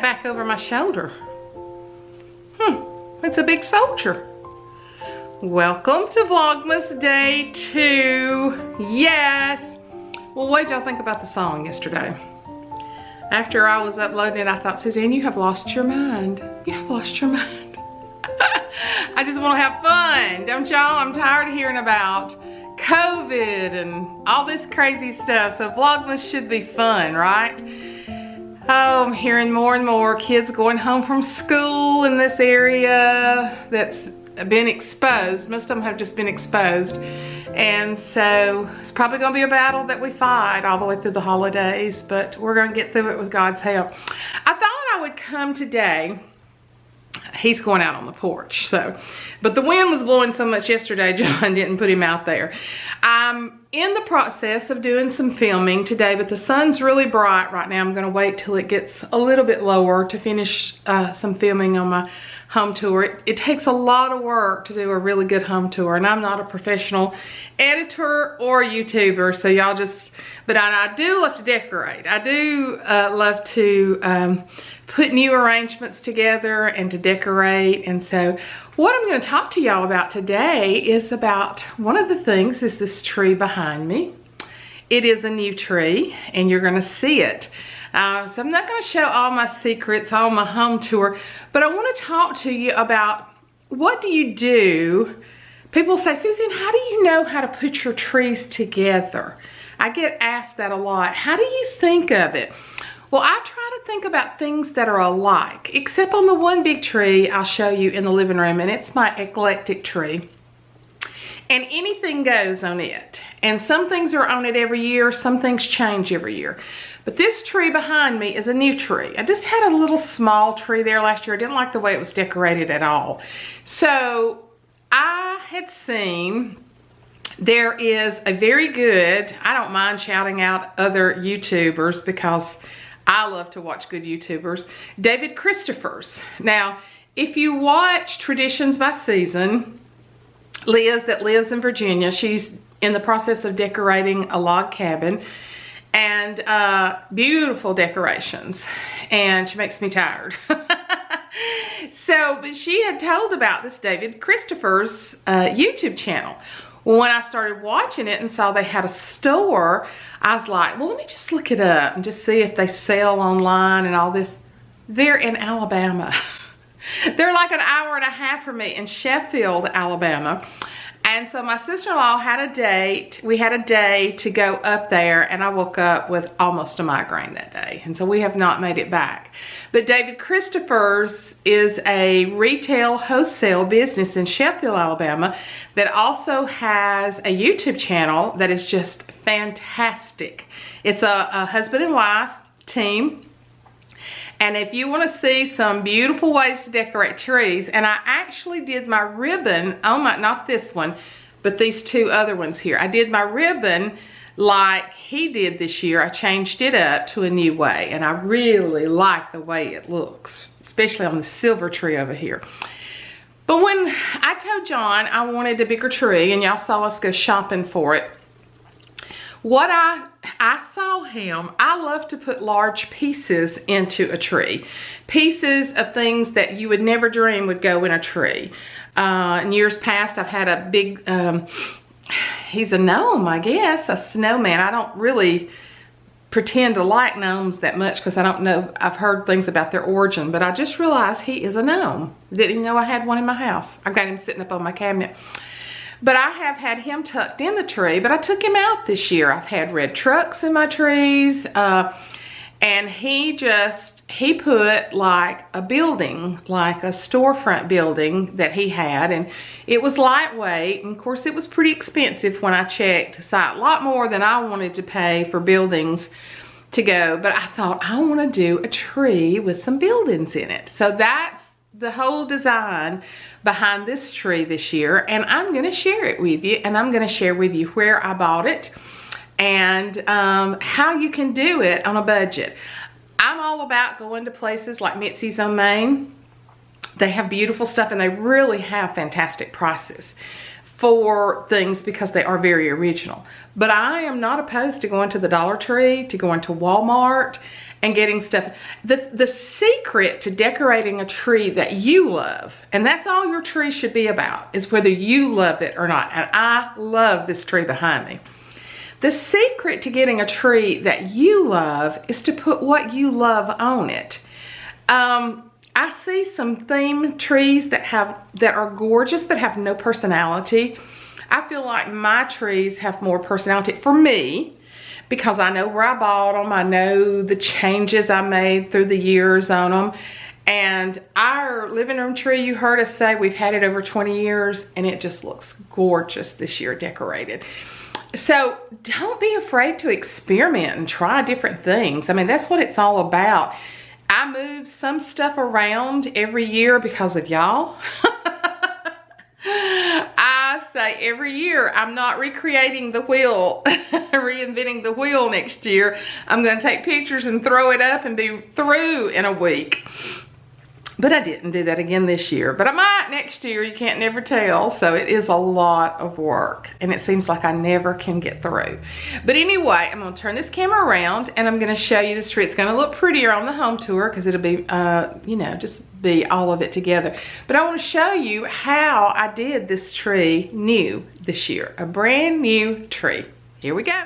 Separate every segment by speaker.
Speaker 1: back over my shoulder. It's a big soldier. Welcome to Vlogmas Day 2. Yes. Well, what did y'all think about the song yesterday? After I was uploading it, I thought, Suzanne, you have lost your mind. You have lost your mind. I just want to have fun, don't y'all? I'm tired of hearing about COVID and all this crazy stuff. So Vlogmas should be fun, right? Oh, I'm hearing more and more kids going home from school in this area that's been exposed. Most of them have just been exposed. And so it's probably gonna be a battle that we fight all the way through the holidays, but we're gonna get through it with God's help. I thought I would come today. He's going out on the porch, so, but the wind was blowing so much yesterday, John didn't put him out there. I'm in the process of doing some filming today, but the sun's really bright right now. I'm gonna wait till it gets a little bit lower to finish some filming on my home tour. It takes a lot of work to do a really good home tour, and I'm not a professional editor or YouTuber, so y'all just, but I do love to decorate. I do love to put new arrangements together and to decorate. And so what I'm going to talk to y'all about today is about one of the things is this tree behind me. It is a new tree and you're going to see it. So I'm not going to show all my secrets on my home tour, but I want to talk to you about what do you do. People say, Susan, how do you know how to put your trees together? I get asked that a lot. How do you think of it? Well, I try to think about things that are alike, except on the one big tree I'll show you in the living room, and it's my eclectic tree. And anything goes on it. And some things are on it every year, some things change every year. But this tree behind me is a new tree. I just had a little small tree there last year. I didn't like the way it was decorated at all. So I had seen there is a very good, I don't mind shouting out other YouTubers because I love to watch good YouTubers, David Christopher's. Now, if you watch Traditions by Season, Liz that lives in Virginia, she's in the process of decorating a log cabin, and beautiful decorations, and she makes me tired. So, but she had told about this David Christopher's YouTube channel. Well, when I started watching it and saw they had a store, I was like, well, let me just look it up and just see if they sell online and all this. They're in Alabama. They're like an hour and a half from me in Sheffield, Alabama. And so my sister-in-law had a date. We had a day to go up there, and I woke up with almost a migraine that day. And so we have not made it back. But David Christopher's is a retail wholesale business in Sheffield, Alabama that also has a YouTube channel that is just fantastic. It's a husband and wife team. And if you want to see some beautiful ways to decorate trees, and I actually did my ribbon, oh my, not this one, but these two other ones here. I did my ribbon like he did this year. I changed it up to a new way, and I really like the way it looks, especially on the silver tree over here. But when I told John I wanted a bigger tree, and y'all saw us go shopping for it, what I saw him, I love to put large pieces into a tree. Pieces of things that you would never dream would go in a tree. In years past, I've had a big, he's a gnome, I guess, a snowman. I don't really pretend to like gnomes that much because I don't know, I've heard things about their origin, but I just realized he is a gnome. Didn't even know I had one in my house. I've got him sitting up on my cabinet. But I have had him tucked in the tree, but I took him out this year. I've had red trucks in my trees, and he put like a building, like a storefront building that he had, and it was lightweight, and of course it was pretty expensive when I checked the site, a lot more than I wanted to pay for buildings to go, but I thought I want to do a tree with some buildings in it. So that's the whole design behind this tree this year, and I'm going to share it with you, and I'm going to share with you where I bought it and how you can do it on a budget. I'm all about going to places like Mitzi's on Main. They have beautiful stuff, and they really have fantastic prices for things because they are very original. But I am not opposed to going to the Dollar Tree, to going to Walmart, and getting stuff. The secret to decorating a tree that you love, and that's all your tree should be about, is whether you love it or not. And I love this tree behind me. The secret to getting a tree that you love is to put what you love on it. I see some theme trees that are gorgeous but have no personality. I feel like my trees have more personality for me, because I know where I bought them. I know the changes I made through the years on them. And our living room tree, you heard us say, we've had it over 20 years, and it just looks gorgeous this year decorated. So don't be afraid to experiment and try different things. I mean, that's what it's all about. I move some stuff around every year because of y'all. I say every year, I'm not recreating the wheel, reinventing the wheel next year. I'm going to take pictures and throw it up and be through in a week. But I didn't do that again this year. But I might next year. You can't never tell. So it is a lot of work. And it seems like I never can get through. But anyway, I'm going to turn this camera around and I'm going to show you this tree. It's going to look prettier on the home tour because it'll be, you know, just be all of it together. But I want to show you how I did this tree new this year. A brand new tree. Here we go.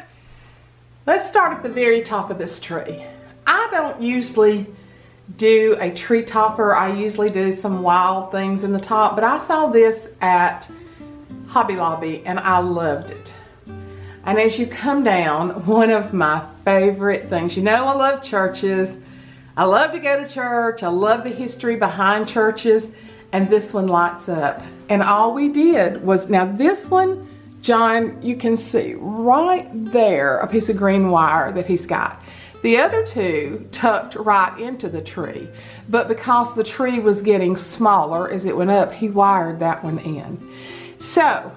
Speaker 1: Let's start at the very top of this tree. I don't usually do a tree topper. I usually do some wild things in the top, but I saw this at Hobby Lobby and I loved it. And as you come down, one of my favorite things, you know I love churches. I love to go to church. I love the history behind churches, and this one lights up. And all we did was, now this one, John, you can see right there a piece of green wire that he's got. The other two tucked right into the tree, but because the tree was getting smaller as it went up, he wired that one in. So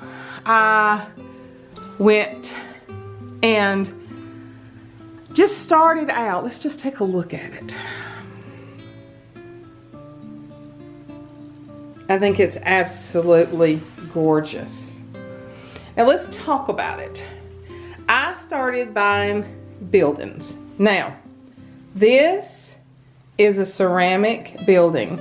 Speaker 1: I went and just started out. Let's just take a look at it. I think it's absolutely gorgeous. Now let's talk about it. I started buying buildings. Now, this is a ceramic building.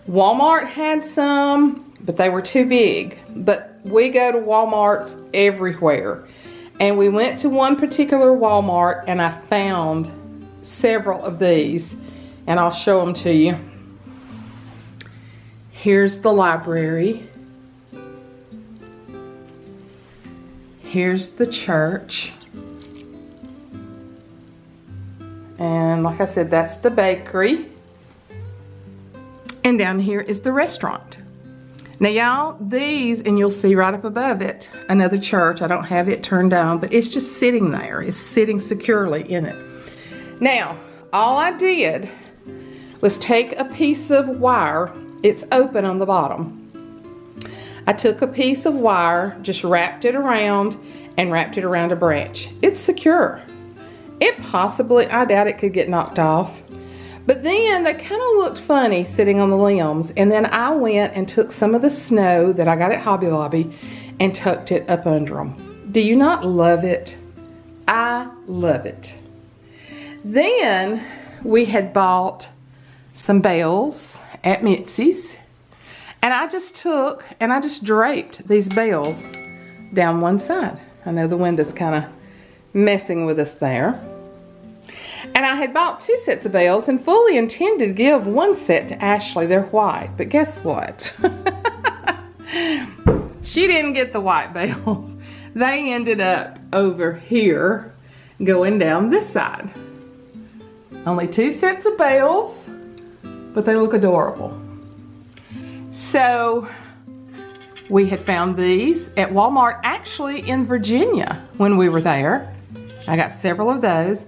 Speaker 1: Walmart had some, but they were too big. But we go to Walmarts everywhere. And we went to one particular Walmart and I found several of these. And I'll show them to you. Here's the library. Here's the church. And like I said, that's the bakery. And down here is the restaurant. Now y'all, these, and you'll see right up above it, another church. I don't have it turned on, but it's just sitting there. It's sitting securely in it. Now, all I did was take a piece of wire. It's open on the bottom. I took a piece of wire, just wrapped it around, and wrapped it around a branch. It's secure. It possibly, I doubt it could get knocked off. But then they kind of looked funny sitting on the limbs. And then I went and took some of the snow that I got at Hobby Lobby and tucked it up under them. Do you not love it? I love it. Then we had bought some bells at Mitzi's. And I just took and I just draped these bells down one side. I know the window's kind of messing with us there. And I had bought 2 sets of bells and fully intended to give one set to Ashley. They're white, but guess what? She didn't get the white bells. They ended up over here going down this side. Only 2 sets of bells, but they look adorable. So we had found these at Walmart, actually in Virginia when we were there. I got several of those.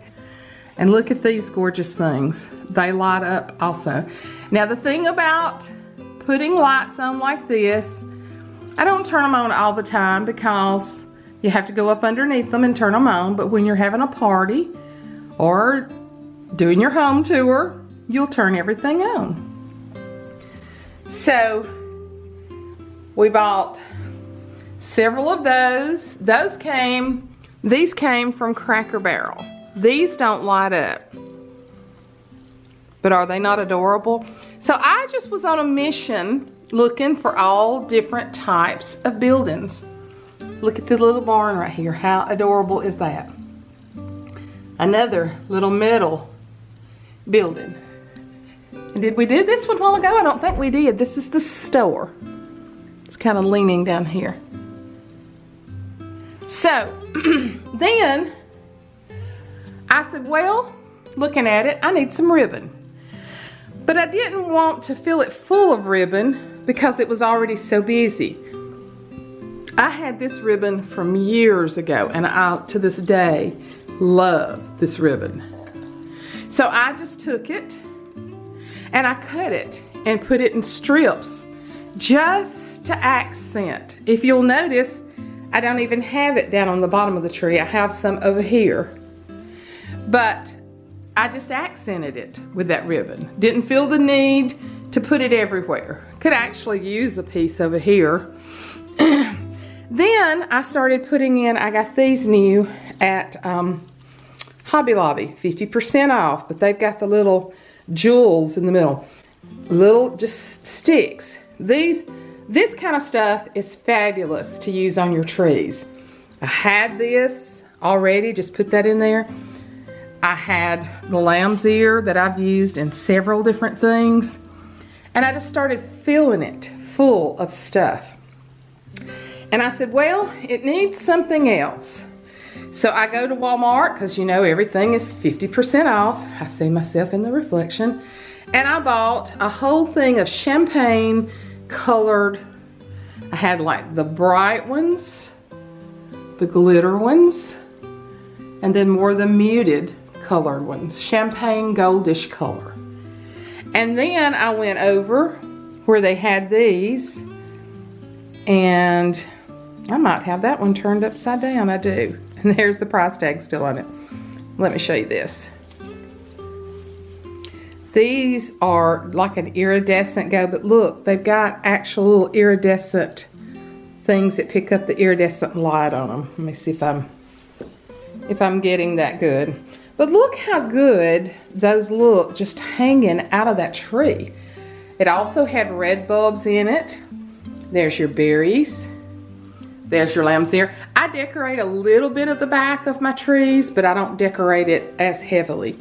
Speaker 1: And look at these gorgeous things. They light up also. Now the thing about putting lights on like this, I don't turn them on all the time because you have to go up underneath them and turn them on. But when you're having a party or doing your home tour, you'll turn everything on. So we bought several of those. These came from Cracker Barrel. These don't light up. But are they not adorable? So I just was on a mission looking for all different types of buildings. Look at the little barn right here. How adorable is that? Another little metal building. And did we do this one a while ago? I don't think we did. This is the store. It's kind of leaning down here. So then I said, well, looking at it, I need some ribbon. But I didn't want to fill it full of ribbon because it was already so busy. I had this ribbon from years ago, and I, to this day, love this ribbon. So I just took it and I cut it and put it in strips just to accent. If you'll notice, I don't even have it down on the bottom of the tree. I have some over here. But I just accented it with that ribbon. Didn't feel the need to put it everywhere. Could actually use a piece over here. Then I started putting in, I got these new at Hobby Lobby, 50% off, but they've got the little jewels in the middle. Little just sticks. This kind of stuff is fabulous to use on your trees. I had this already, just put that in there. I had the lamb's ear that I've used in several different things. And I just started filling it full of stuff. And I said, well, it needs something else. So I go to Walmart, because you know everything is 50% off. I see myself in the reflection. And I bought a whole thing of champagne colored. I had like the bright ones, the glitter ones, and then more of the muted colored ones, champagne goldish color. And then I went over where they had these, and I might have that one turned upside down. I do. And there's the price tag still on it. Let me show you this. These are like an iridescent go, but look, they've got actual little iridescent things that pick up the iridescent light on them. Let me see if I'm getting that good. But look how good those look just hanging out of that tree. It also had red bulbs in it. There's your berries. There's your lamb's ear. I decorate a little bit of the back of my trees, but I don't decorate it as heavily.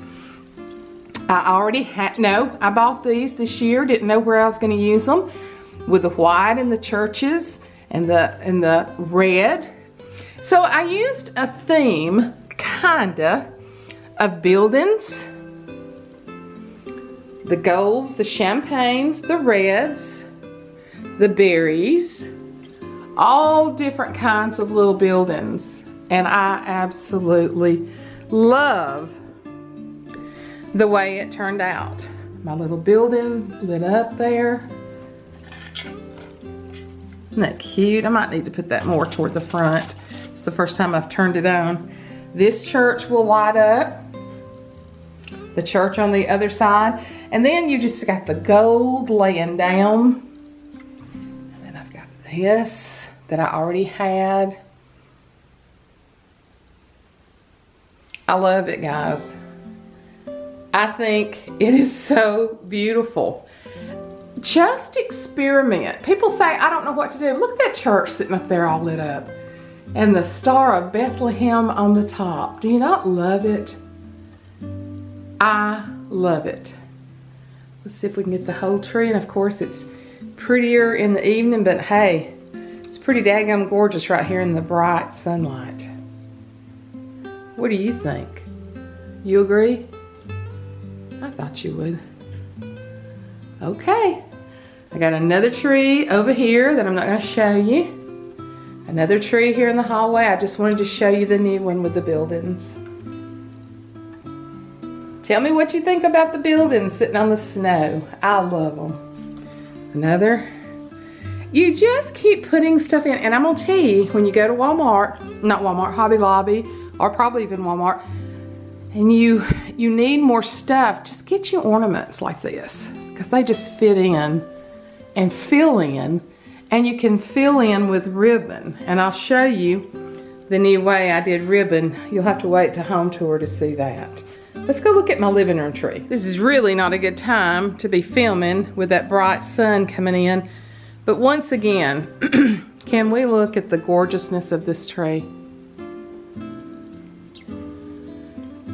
Speaker 1: I bought these this year. Didn't know where I was going to use them. With the white in the churches and the red. So I used a theme, kinda, of buildings. The golds, the champagnes, the reds, the berries. All different kinds of little buildings. And I absolutely love the way it turned out. My little building lit up there. Isn't that cute? I might need to put that more toward the front. It's the first time I've turned it on. This church will light up. The church on the other side. And then you just got the gold laying down. And then I've got this that I already had. I love it, guys. I think it is so beautiful. Just experiment. People say, I don't know what to do. Look at that church sitting up there all lit up. And the Star of Bethlehem on the top. Do you not love it? I love it. Let's see if we can get the whole tree. And of course it's prettier in the evening, but hey, it's pretty daggum gorgeous right here in the bright sunlight. What do you think? You agree? I thought you would. Okay. I got another tree over here that I'm not going to show you. Another tree here in the hallway. I just wanted to show you the new one with the buildings. Tell me what you think about the buildings sitting on the snow. I love them. Another. You just keep putting stuff in. And I'm going to tell you, when you go to Walmart, not Walmart, Hobby Lobby, or probably even Walmart, and you need more stuff, just get you ornaments like this. Because they just fit in and fill in. And you can fill in with ribbon. And I'll show you the new way I did ribbon. You'll have to wait to home tour to see that. Let's go look at my living room tree. This is really not a good time to be filming with that bright sun coming in. But once again, can we look at the gorgeousness of this tree?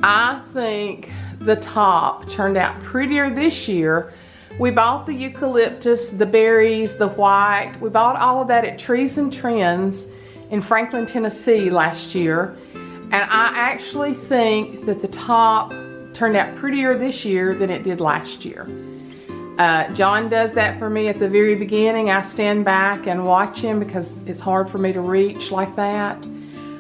Speaker 1: I think the top turned out prettier this year. We bought the eucalyptus, the berries, the white. We bought all of that at Trees and Trends in Franklin, Tennessee last year. And I actually think that the top turned out prettier this year than it did last year. John does that for me at the very beginning. I stand back and watch him because it's hard for me to reach like that.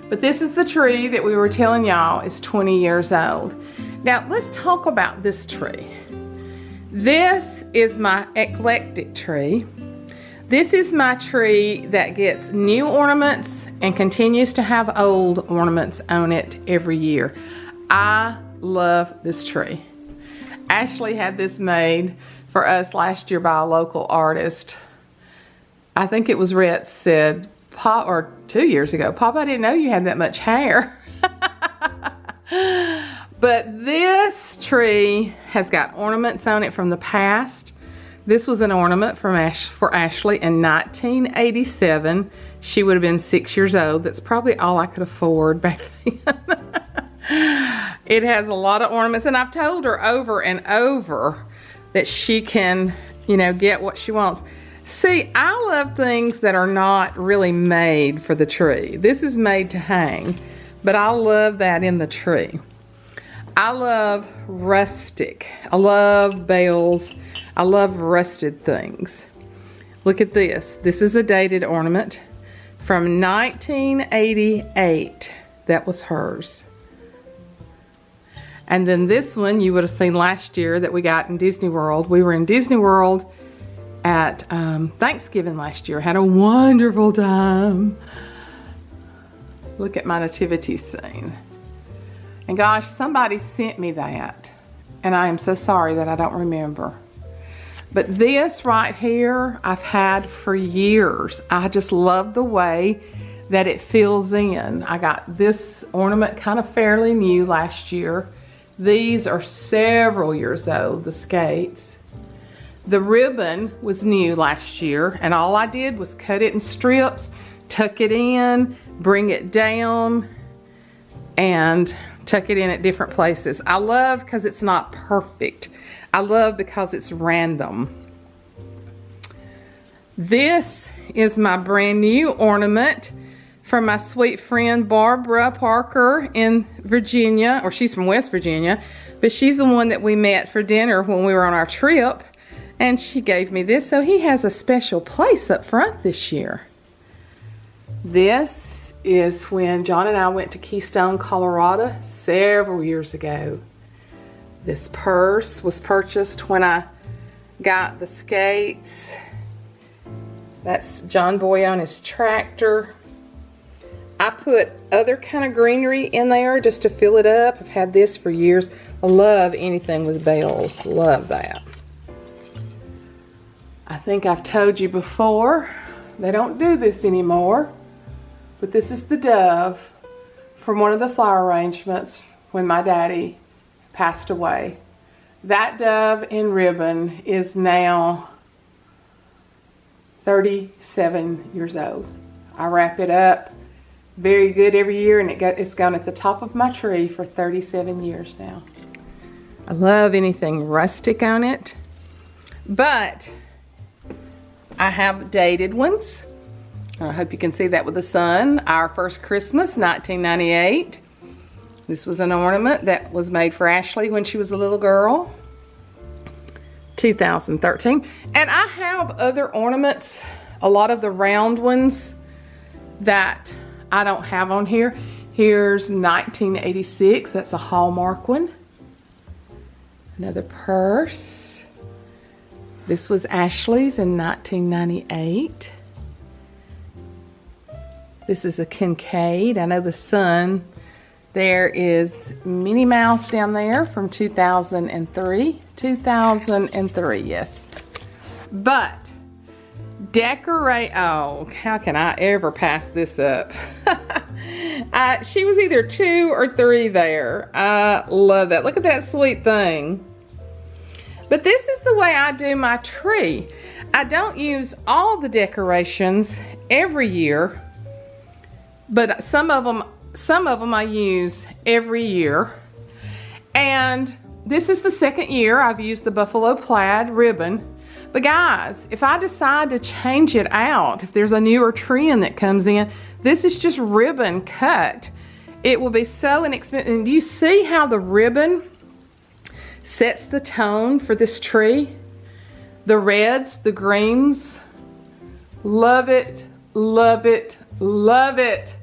Speaker 1: But this is the tree that we were telling y'all is 20 years old. Now let's talk about this tree. This is my eclectic tree. This is my tree that gets new ornaments and continues to have old ornaments on it every year. I love this tree. Ashley had this made for us last year by a local artist. I think it was Rhett said, Pop, or 2 years ago, Pop, I didn't know you had that much hair. But this tree has got ornaments on it from the past. This was an ornament for Ashley in 1987. She would have been 6 years old. That's probably all I could afford back then. It has a lot of ornaments, and I've told her over and over that she can, you know, get what she wants. See, I love things that are not really made for the tree. This is made to hang, but I love that in the tree. I love rustic. I love bells. I love rusted things. Look at this. This is a dated ornament from 1988. That was hers. And then this one you would have seen last year that we got in Disney World. We were in Disney World at Thanksgiving last year. Had a wonderful time. Look at my nativity scene. And gosh, somebody sent me that. And I am so sorry that I don't remember. But this right here, I've had for years. I just love the way that it fills in. I got this ornament kind of fairly new last year. These are several years old, the skates. The ribbon was new last year, and all I did was cut it in strips, tuck it in, bring it down, and tuck it in at different places. I love because it's not perfect. I love because it's random. This is my brand new ornament from my sweet friend Barbara Parker in Virginia, or she's from West Virginia, but she's the one that we met for dinner when we were on our trip, and she gave me this, so he has a special place up front this year. This is when John and I went to Keystone, Colorado several years ago. This purse was purchased when I got the skates. That's John Boy on his tractor. I put other kind of greenery in there just to fill it up. I've had this for years. I love anything with bells. Love that. I think I've told you before, they don't do this anymore. But this is the dove from one of the flower arrangements when my daddy passed away. That dove in ribbon is now 37 years old. I wrap it up very good every year, and it's gone at the top of my tree for 37 years now. I love anything rustic on it, but I have dated ones. I hope you can see that with the sun. Our First Christmas, 1998. This was an ornament that was made for Ashley when she was a little girl. 2013. And I have other ornaments, a lot of the round ones that I don't have on here. Here's 1986, that's a Hallmark one. Another purse. This was Ashley's in 1998. This is a Kincaid. I know the sun. There is Minnie Mouse down there from 2003. 2003, yes. But decorate, oh, how can I ever pass this up? She was either 2 or 3 there. I love that. Look at that sweet thing. But this is the way I do my tree. I don't use all the decorations every year, but some of them I use every year. And this is the 2nd year I've used the buffalo plaid ribbon. But guys, if I decide to change it out, if there's a newer trend that comes in, this is just ribbon cut. It will be so inexpensive. And do you see how the ribbon sets the tone for this tree? The reds, the greens. Love it, love it, love it.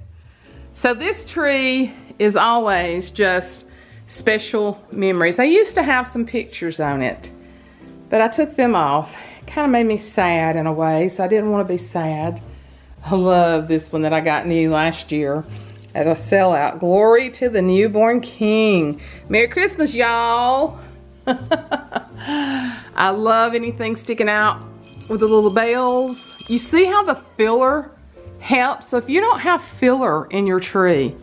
Speaker 1: So this tree is always just special memories. I used to have some pictures on it, but I took them off. It kind of made me sad in a way, so I didn't want to be sad. I love this one that I got new last year at a sellout. Glory to the newborn king. Merry Christmas, y'all. I love anything sticking out with the little bells. You see how the filler helps? So if you don't have filler in your tree,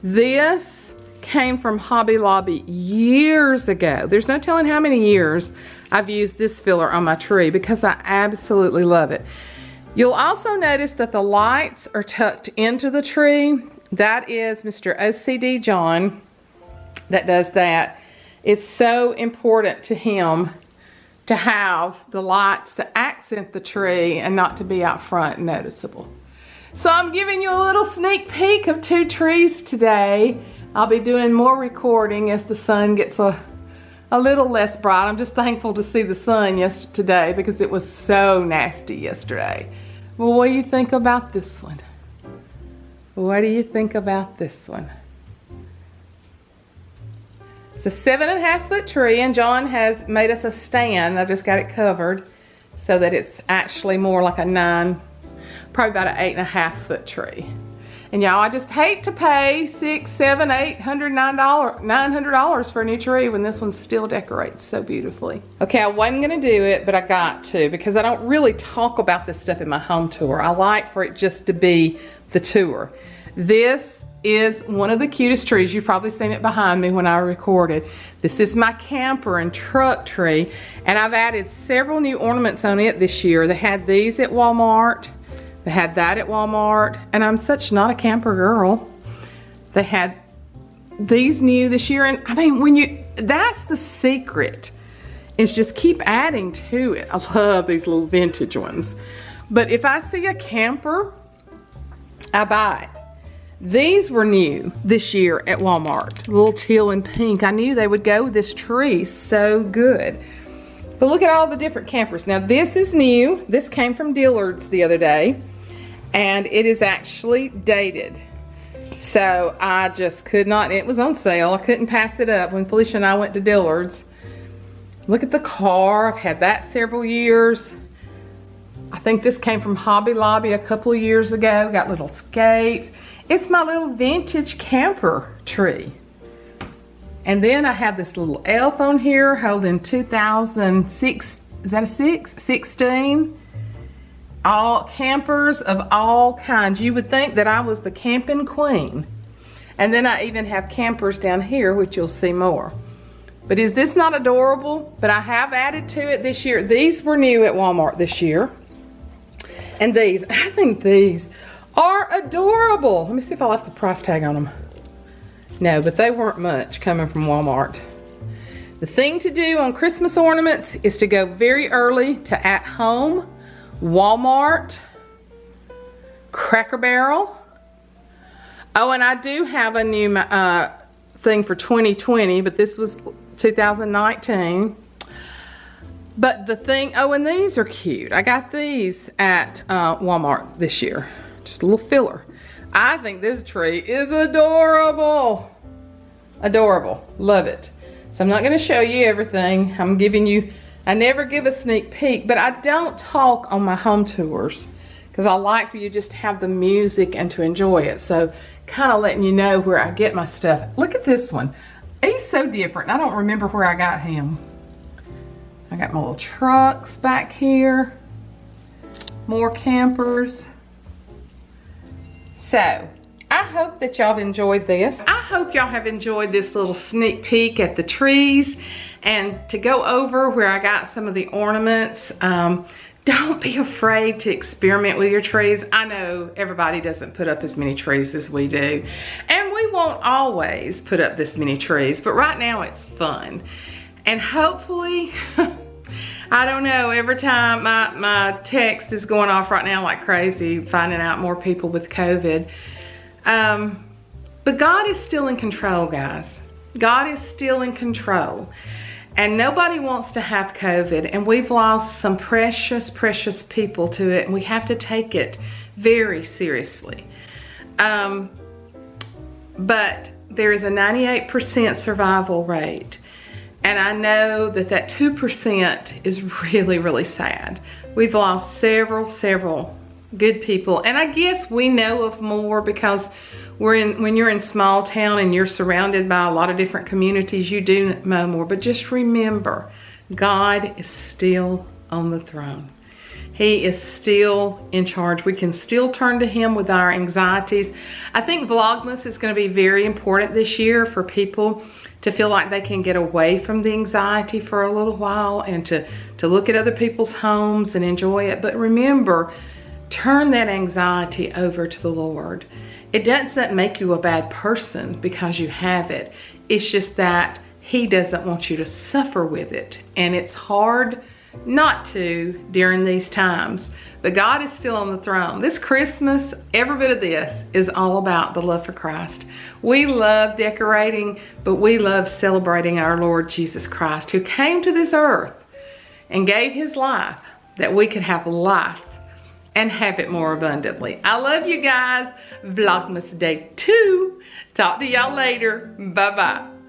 Speaker 1: this came from Hobby Lobby years ago. There's no telling how many years I've used this filler on my tree because I absolutely love it. You'll also notice that the lights are tucked into the tree. That is Mr. OCD John that does that. It's so important to him to have the lights to accent the tree and not to be out front and noticeable. So I'm giving you a little sneak peek of 2 trees today. I'll be doing more recording as the sun gets a little less bright. I'm just thankful to see the sun today because it was so nasty yesterday. Well, what do you think about this one? What do you think about this one? It's a 7.5 foot tree, and John has made us a stand. I've just got it covered so that it's actually more like a 9, probably about an 8.5 foot tree. And y'all, I just hate to pay $600, $700, $800, $900 for a new tree when this one still decorates so beautifully. Okay, I wasn't gonna do it, but I got to because I don't really talk about this stuff in my home tour. I like for it just to be the tour. This is one of the cutest trees. You've probably seen it behind me when I recorded. This is my camper and truck tree, and I've added several new ornaments on it this year. They had these at Walmart. They had that at Walmart, and I'm such not a camper girl. They had these new this year, and I mean, that's the secret, is just keep adding to it. I love these little vintage ones. But if I see a camper, I buy it. These were new this year at Walmart, little teal and pink. I knew they would go with this tree so good. But look at all the different campers. Now this is new. This came from Dillard's the other day, and it is actually dated. So I just could not, it was on sale. I couldn't pass it up when Felicia and I went to Dillard's. Look at the car. I've had that several years. I think this came from Hobby Lobby a couple of years ago. Got little skates. It's my little vintage camper tree. And then I have this little elf on here holding 2006, is that a 6? 16. All campers of all kinds. You would think that I was the camping queen. And then I even have campers down here, which you'll see more. But is this not adorable? But I have added to it this year. These were new at Walmart this year. And these, I think these are adorable. Let me see if I left the price tag on them. No, but they weren't much coming from Walmart. The thing to do on Christmas ornaments is to go very early to At Home, Walmart, Cracker Barrel. Oh, and I do have a new thing for 2020, but this was 2019. But the thing, oh, and these are cute. I got these at Walmart this year. Just a little filler. I think this tree is adorable. Adorable. Love it. So I'm not going to show you everything. I'm giving you, I never give a sneak peek, but I don't talk on my home tours because I like for you just to have the music and to enjoy it. So kind of letting you know where I get my stuff. Look at this one. He's so different. I don't remember where I got him. I got my little trucks back here. More campers. So, I hope that y'all enjoyed this. I hope y'all have enjoyed this little sneak peek at the trees and to go over where I got some of the ornaments. Don't be afraid to experiment with your trees. I know everybody doesn't put up as many trees as we do, and we won't always put up this many trees, but right now it's fun. And hopefully, I don't know, every time my text is going off right now like crazy, finding out more people with COVID. But God is still in control, guys. God is still in control. And nobody wants to have COVID, and we've lost some precious, precious people to it, and we have to take it very seriously. But there is a 98% survival rate, and I know that 2% is really, really sad. We've lost several good people, and I guess we know of more because when you're in small town and you're surrounded by a lot of different communities, you do know more. But just remember, God is still on the throne. He is still in charge. We can still turn to Him with our anxieties. I think Vlogmas is going to be very important this year for people to feel like they can get away from the anxiety for a little while and to look at other people's homes and enjoy it. But remember, turn that anxiety over to the Lord. It doesn't make you a bad person because you have it. It's just that He doesn't want you to suffer with it. And it's hard not to during these times. But God is still on the throne. This Christmas, every bit of this is all about the love for Christ. We love decorating, but we love celebrating our Lord Jesus Christ, who came to this earth and gave His life that we could have life and have it more abundantly. I love you guys. Vlogmas Day 2. Talk to y'all later. Bye-bye.